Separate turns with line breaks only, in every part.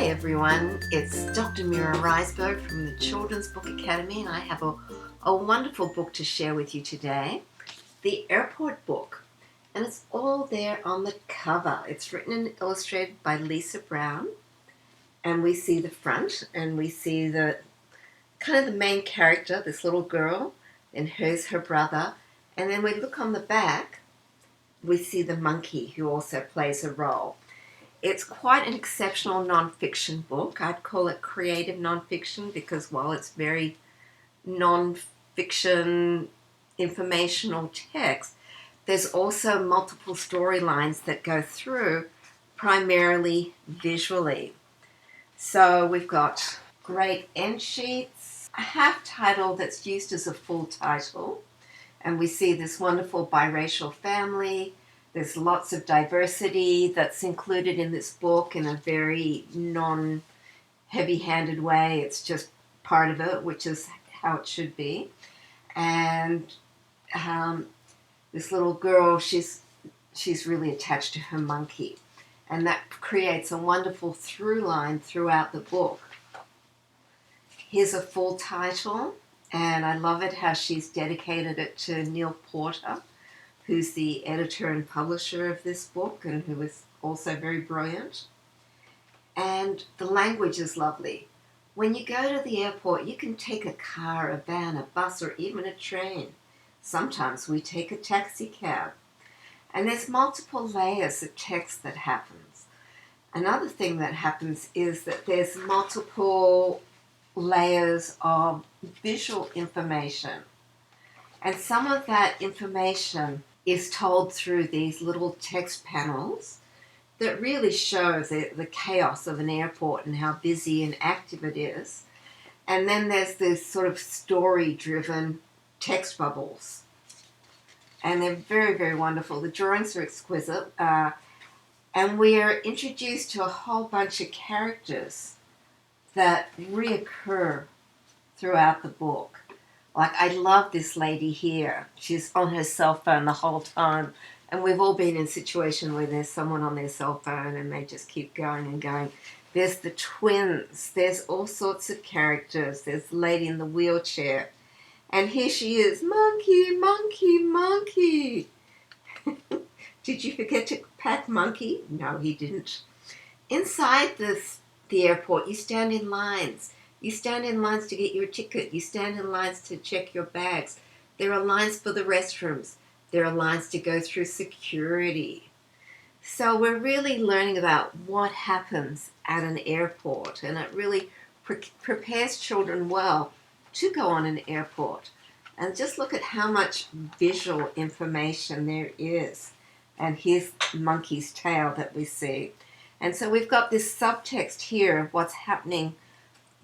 Hi everyone, it's Dr. Mira Reisberg from the Children's Book Academy, and I have a wonderful book to share with you today, The Airport Book. And it's all there on the cover. It's written and illustrated by Lisa Brown, and we see the front and we see the kind of the main character, this little girl, and here's her brother, and then we look on the back, we see the monkey who also plays a role. It's quite an exceptional non-fiction book. I'd call it creative non-fiction because while it's very non-fiction informational text, there's also multiple storylines that go through, primarily visually. So we've got great end sheets, a half title that's used as a full title, and we see this wonderful biracial family. There's lots of diversity that's included in this book in a very non-heavy-handed way. It's just part of it, which is how it should be. And this little girl, she's really attached to her monkey. And that creates a wonderful through line throughout the book. Here's a full title, and I love it how she's dedicated it to Neil Porter, who's the editor and publisher of this book and who is also very brilliant. And the language is lovely. When you go to the airport, you can take a car, a van, a bus, or even a train. Sometimes we take a taxi cab. And there's multiple layers of text that happens. Another thing that happens is that there's multiple layers of visual information. And some of that information is told through these little text panels that really show the chaos of an airport and how busy and active it is. And then there's this sort of story-driven text bubbles. And they're very, very wonderful. The drawings are exquisite. And we are introduced to a whole bunch of characters that reoccur throughout the book. Like, I love this lady here. She's on her cell phone the whole time. And we've all been in a situation where there's someone on their cell phone and they just keep going and going. There's the twins. There's all sorts of characters. There's the lady in the wheelchair. And here she is. Monkey, monkey, monkey. Did you forget to pack monkey? No, he didn't. Inside the airport, you stand in lines. You stand in lines to get your ticket. You stand in lines to check your bags. There are lines for the restrooms. There are lines to go through security. So we're really learning about what happens at an airport, and it really prepares children well to go on an airport. And just look at how much visual information there is. And here's monkey's tail that we see. And so we've got this subtext here of what's happening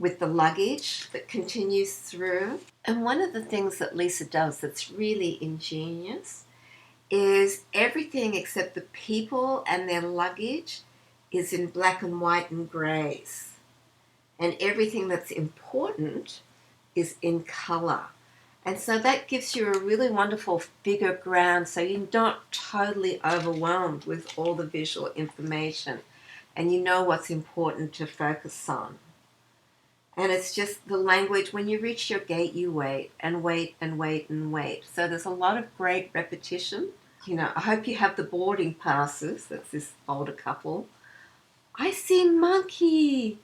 with the luggage that continues through. And one of the things that Lisa does that's really ingenious is everything except the people and their luggage is in black and white and grays. And everything that's important is in color. And so that gives you a really wonderful figure ground so you're not totally overwhelmed with all the visual information and you know what's important to focus on. And it's just the language. When you reach your gate, you wait and wait and wait and wait. So there's a lot of great repetition. You know, I hope you have the boarding passes. That's this older couple. I see monkey.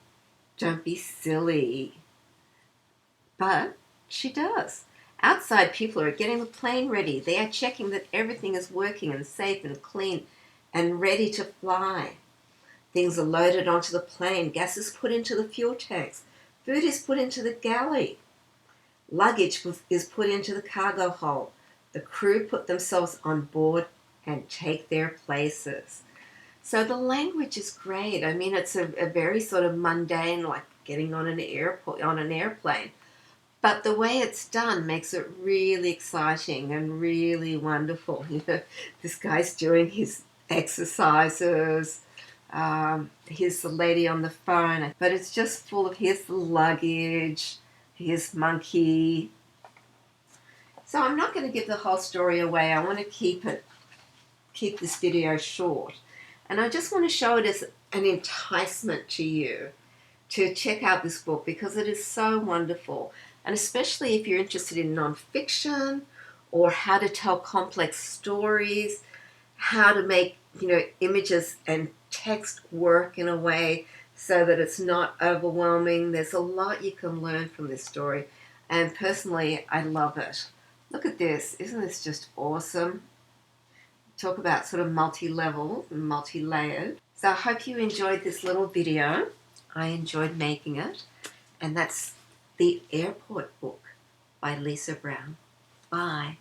Don't be silly. But she does. Outside, people are getting the plane ready. They are checking that everything is working and safe and clean and ready to fly. Things are loaded onto the plane. Gas is put into the fuel tanks. Food is put into the galley. Luggage is put into the cargo hold. The crew put themselves on board and take their places. So the language is great. I mean, it's a very sort of mundane, like getting on an airplane. But the way it's done makes it really exciting and really wonderful. You know, this guy's doing his exercises. Here's the lady on the phone, but it's just full of, here's the luggage, here's monkey. So I'm not going to give the whole story away. I want to keep this video short. And I just want to show it as an enticement to you to check out this book because it is so wonderful. And especially if you're interested in nonfiction or how to tell complex stories, how to make, images and text work in a way so that it's not overwhelming. There's a lot you can learn from this story. And personally, I love it. Look at this. Isn't this just awesome? Talk about sort of multi-level and multi-layered. So I hope you enjoyed this little video. I enjoyed making it. And that's The Airport Book by Lisa Brown. Bye.